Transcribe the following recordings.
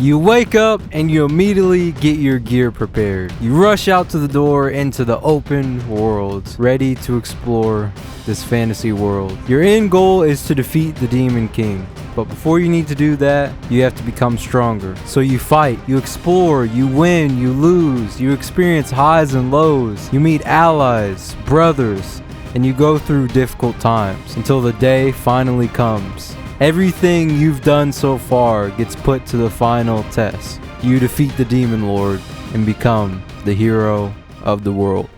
You wake up and you immediately get your gear prepared. You rush out to the door into the open world, ready to explore this fantasy world. Your end goal is to defeat the Demon King. But before you need to do that, you have to become stronger. So you fight, you explore, you win, you lose, you experience highs and lows, you meet allies, brothers, and you go through difficult times until the day finally comes. Everything you've done so far gets put to the final test. You defeat the Demon Lord and become the hero of the world.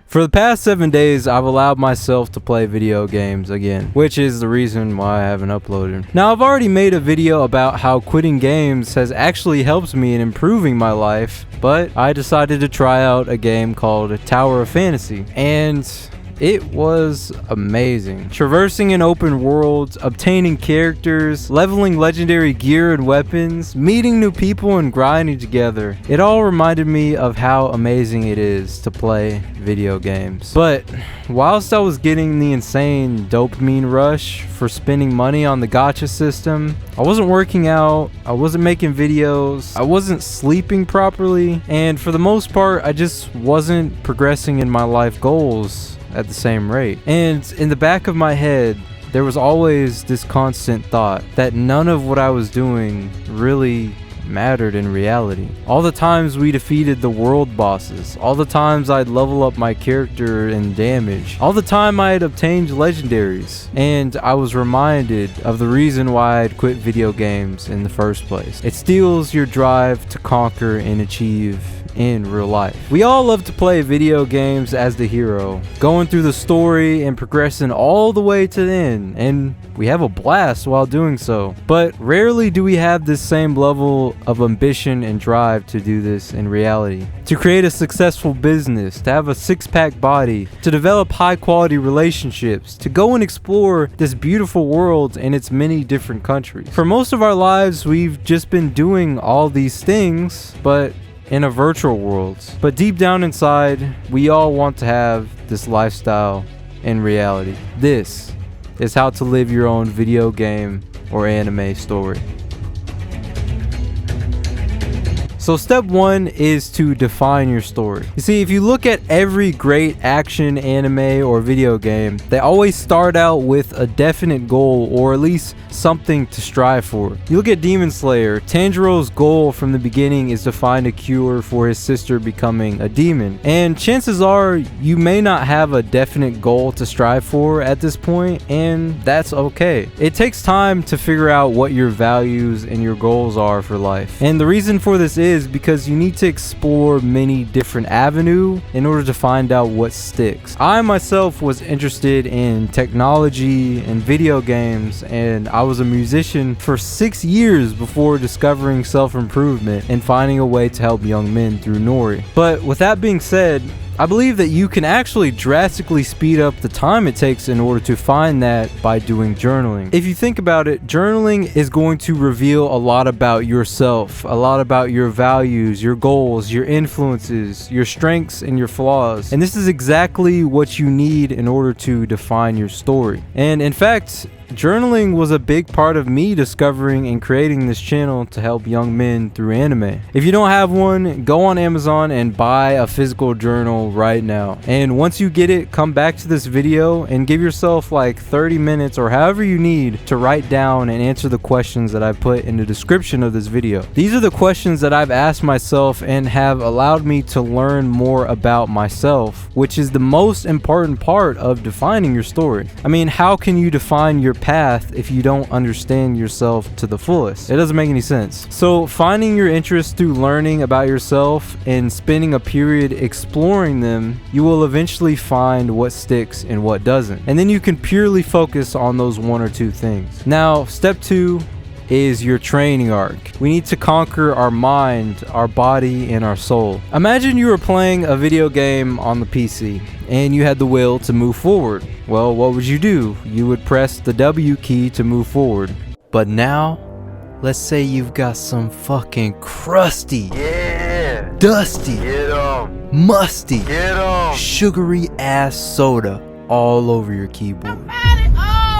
For the past 7 days, I've allowed myself to play video games again, which is the reason why I haven't uploaded. Now, I've already made a video about how quitting games has actually helped me in improving my life, but I decided to try out a game called Tower of Fantasy, and it was amazing. Traversing an open world, obtaining characters, leveling legendary gear and weapons, meeting new people and grinding together. It all reminded me of how amazing it is to play video games. But whilst I was getting the insane dopamine rush for spending money on the gacha system, I wasn't working out, I wasn't making videos, I wasn't sleeping properly, and for the most part, I just wasn't progressing in my life goals at the same rate. And in the back of my head, there was always this constant thought that none of what I was doing really mattered in reality. All the times we defeated the world bosses, all the times I'd level up my character and damage, all the time I had obtained legendaries, and I was reminded of the reason why I'd quit video games in the first place. It steals your drive to conquer and achieve in real life. We all love to play video games as the hero, going through the story and progressing all the way to the end, and we have a blast while doing so. But rarely do we have this same level of ambition and drive to do this in reality. To create a successful business, to have a six-pack body, to develop high-quality relationships, to go and explore this beautiful world in its many different countries. For most of our lives, we've just been doing all these things, but in a virtual world. But deep down inside, we all want to have this lifestyle in reality. This is how to live your own video game or anime story. So step one is to define your story. You see, if you look at every great action anime or video game, they always start out with a definite goal, or at least something to strive for. You look at Demon Slayer, Tanjiro's goal from the beginning is to find a cure for his sister becoming a demon. And chances are you may not have a definite goal to strive for at this point, and that's okay. It takes time to figure out what your values and your goals are for life. And the reason for this is because you need to explore many different avenues in order to find out what sticks. I myself was interested in technology and video games, and I was a musician for 6 years before discovering self-improvement and finding a way to help young men through Nori. But with that being said, I believe that you can actually drastically speed up the time it takes in order to find that by doing journaling. If you think about it, journaling is going to reveal a lot about yourself, a lot about your values, your goals, your influences, your strengths, and your flaws. And this is exactly what you need in order to define your story. And in fact, journaling was a big part of me discovering and creating this channel to help young men through anime. If you don't have one, go on Amazon and buy a physical journal right now. And once you get it, come back to this video and give yourself like 30 minutes or however you need to write down and answer the questions that I put in the description of this video. These are the questions that I've asked myself and have allowed me to learn more about myself, which is the most important part of defining your story. I mean, how can you define your path if you don't understand yourself to the fullest? It doesn't make any sense. So finding your interests through learning about yourself and spending a period exploring them, you will eventually find what sticks and what doesn't. And then you can purely focus on those one or two things. Now, step two is your training arc. We need to conquer our mind, our body, and our soul. Imagine you were playing a video game on the PC and you had the will to move forward. Well, what would you do? You would press the W key to move forward. But now, let's say you've got some fucking crusty, dusty, musty, sugary ass soda all over your keyboard.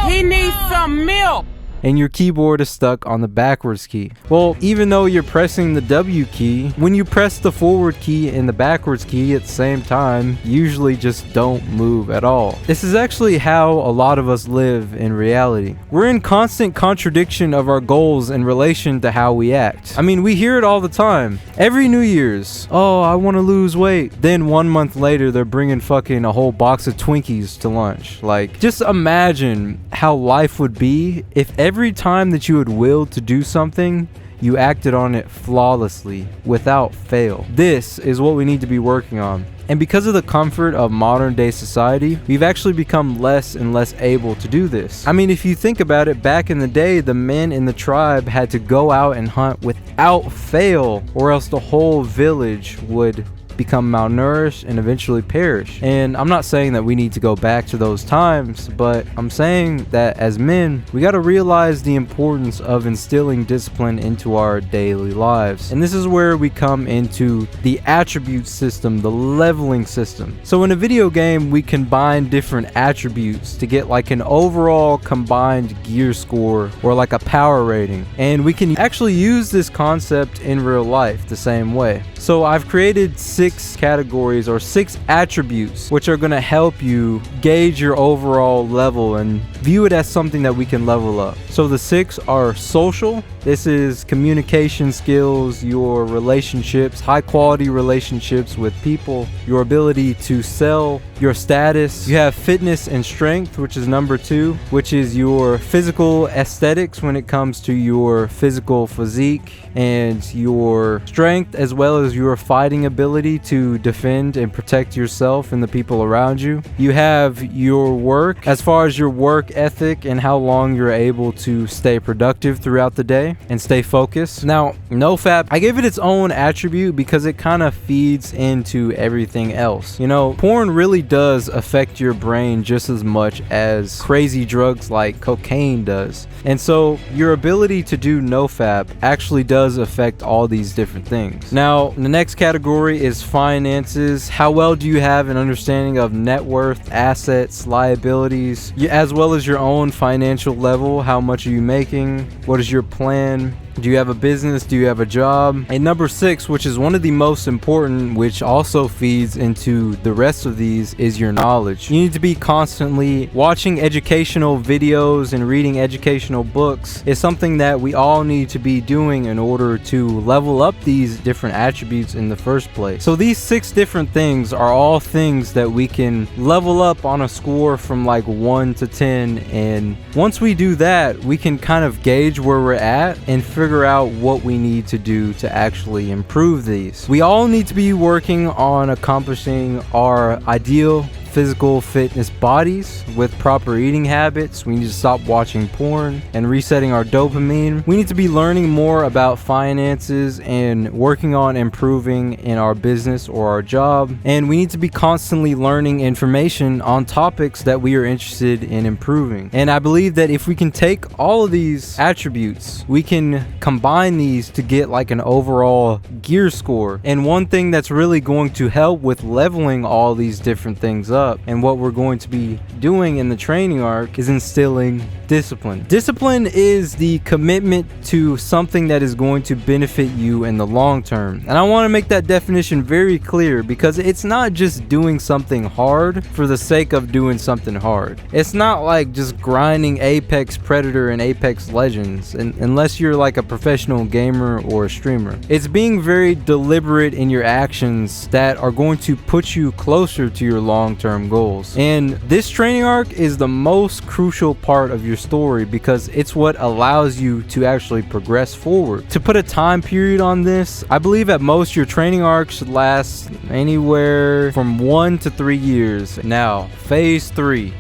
He needs some milk. and your keyboard is stuck on the backwards key. Well, even though you're pressing the W key, when you press the forward key and the backwards key at the same time, you usually just don't move at all. This is actually how a lot of us live in reality. We're in constant contradiction of our goals in relation to how we act. I mean, we hear it all the time. Every New Year's, oh, I want to lose weight. Then 1 month later, they're bringing fucking a whole box of Twinkies to lunch. Like, just imagine how life would be if every time that you had willed to do something, you acted on it flawlessly, without fail. This is what we need to be working on. And because of the comfort of modern day society, we've actually become less and less able to do this. I mean, if you think about it, back in the day, the men in the tribe had to go out and hunt without fail, or else the whole village would become malnourished and eventually perish. And I'm not saying that we need to go back to those times, but I'm saying that as men, we got to realize the importance of instilling discipline into our daily lives. And this is where we come into the attribute system, the leveling system. So in a video game, we combine different attributes to get like an overall combined gear score, or like a power rating. And we can actually use this concept in real life the same way. So I've created 6 categories or 6 attributes which are going to help you gauge your overall level and view it as something that we can level up. So the 6 are social. This is communication skills, your relationships, high quality relationships with people, your ability to sell, your status. You have fitness and strength, which is number 2, which is your physical aesthetics when it comes to your physical physique and your strength, as well as your fighting ability to defend and protect yourself and the people around you. You have your work, as far as your work ethic and how long you're able to stay productive throughout the day and stay focused. Now, nofap, I gave it its own attribute because it kind of feeds into everything else. You know, porn really does affect your brain just as much as crazy drugs like cocaine does. And so your ability to do nofap actually does affect all these different things. Now, the next category is finances. How well do you have an understanding of net worth, assets, liabilities, as well as your own financial level? How much are you making? What is your plan? Do you have a business? Do you have a job? And number 6, which is one of the most important, which also feeds into the rest of these, is your knowledge. You need to be constantly watching educational videos and reading educational books. It's something that we all need to be doing in order to level up these different attributes in the first place. So these 6 different things are all things that we can level up on a score from like 1 to 10. And once we do that, we can kind of gauge where we're at and figure out what we need to do to actually improve these. We all need to be working on accomplishing our ideal physical fitness bodies with proper eating habits. We need to stop watching porn and resetting our dopamine. We need to be learning more about finances and working on improving in our business or our job. And we need to be constantly learning information on topics that we are interested in improving. And I believe that if we can take all of these attributes, we can combine these to get like an overall gear score. And one thing that's really going to help with leveling all these different things up, and what we're going to be doing in the training arc, is instilling discipline. Discipline is the commitment to something that is going to benefit you in the long term. And I want to make that definition very clear, because it's not just doing something hard for the sake of doing something hard. It's not like just grinding Apex Predator and Apex Legends, unless you're like a professional gamer or a streamer. It's being very deliberate in your actions that are going to put you closer to your long-term goals. And this training arc is the most crucial part of your story, because it's what allows you to actually progress forward. To put a time period on this, I believe at most your training arc should last anywhere from 1 to 3 years. Now, phase 3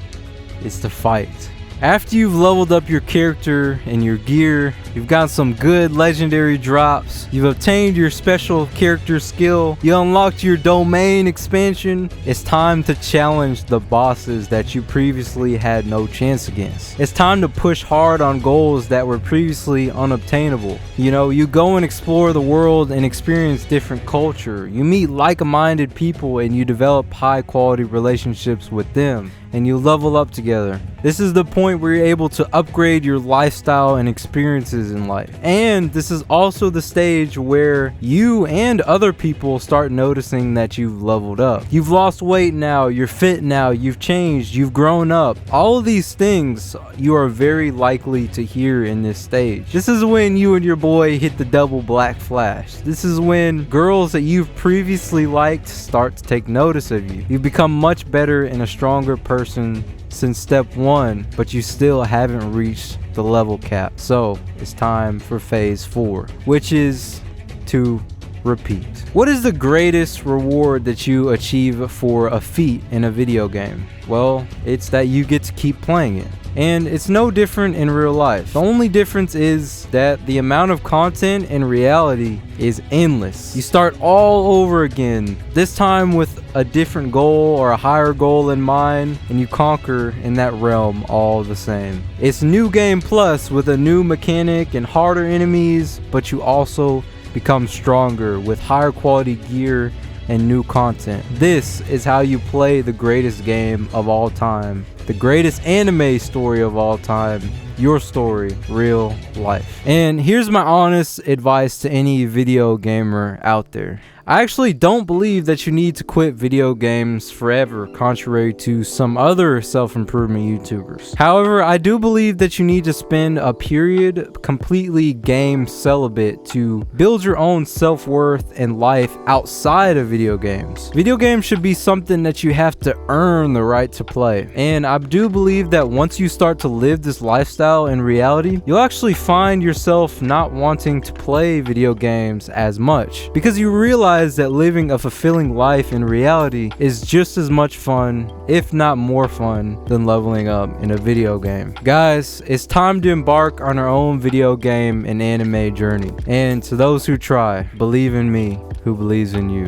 is to fight. After you've leveled up your character and your gear You've got some good legendary drops. You've obtained your special character skill. You unlocked your domain expansion. It's time to challenge the bosses that you previously had no chance against. It's time to push hard on goals that were previously unobtainable. You know, you go and explore the world and experience different culture. You meet like-minded people and you develop high-quality relationships with them, and you level up together. This is the point where you're able to upgrade your lifestyle and experiences in life. And this is also the stage where you and other people start noticing that you've leveled up. You've lost weight now, you're fit now, you've changed, you've grown up. All of these things you are very likely to hear in this stage. This is when you and your boy hit the double black flash. This is when girls that you've previously liked start to take notice of you. You become much better and a stronger person since step 1, but you still haven't reached the level cap. So it's time for phase 4, which is to repeat. What is the greatest reward that you achieve for a feat in a video game? Well, it's that you get to keep playing it. And it's no different in real life. The only difference is that the amount of content in reality is endless. You start all over again, this time with a different goal or a higher goal in mind, and you conquer in that realm all the same. It's New Game Plus with a new mechanic and harder enemies, but you also become stronger with higher quality gear and new content. This is how you play the greatest game of all time, the greatest anime story of all time, your story, real life. And here's my honest advice to any video gamer out there. I actually don't believe that you need to quit video games forever, contrary to some other self-improvement YouTubers. However, I do believe that you need to spend a period completely game celibate to build your own self-worth and life outside of video games. Video games should be something that you have to earn the right to play. And I do believe that once you start to live this lifestyle in reality, you'll actually find yourself not wanting to play video games as much, because you realize that living a fulfilling life in reality is just as much fun, if not more fun, than leveling up in a video game. Guys, it's time to embark on our own video game and anime journey. And to those who try, believe in me who believes in you.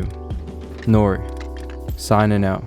Nori, signing out.